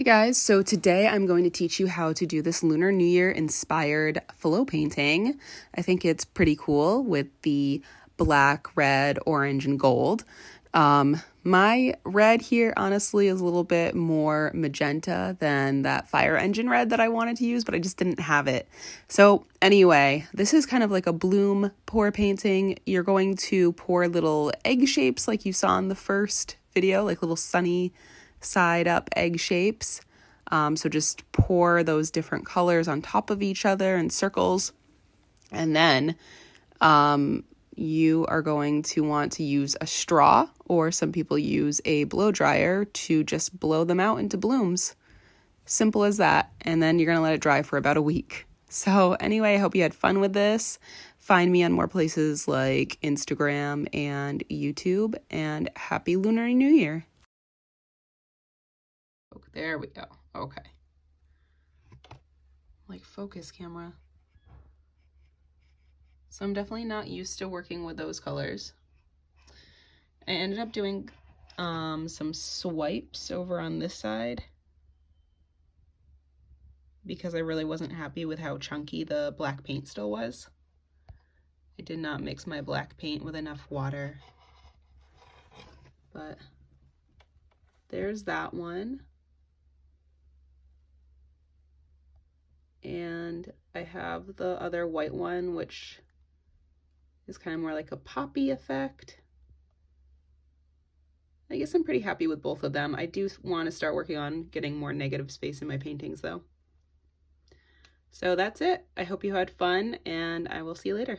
Hey guys, so today I'm going to teach you how to do this Lunar New Year inspired flow painting. I think it's pretty cool with the black, red, orange, and gold. My red here honestly is a little bit more magenta than that fire engine red that I wanted to use, but I just didn't have it. So anyway, this is kind of like a bloom pour painting. You're going to pour little egg shapes like you saw in the first video, like little sunny side up egg shapes. So just pour those different colors on top of each other in circles. And then you are going to want to use a straw, or some people use a blow dryer to just blow them out into blooms. Simple as that. And then you're going to let it dry for about a week. So anyway, I hope you had fun with this. Find me on more places like Instagram and YouTube, and happy Lunar New Year. There we go. Okay. Like focus, camera. So I'm definitely not used to working with those colors. I ended up doing some swipes over on this side because I really wasn't happy with how chunky the black paint still was. I did not mix my black paint with enough water. But there's that one. And I have the other white one, which is kind of more like a poppy effect. I guess I'm pretty happy with both of them. I do want to start working on getting more negative space in my paintings though. So that's it. I hope you had fun, and I will see you later.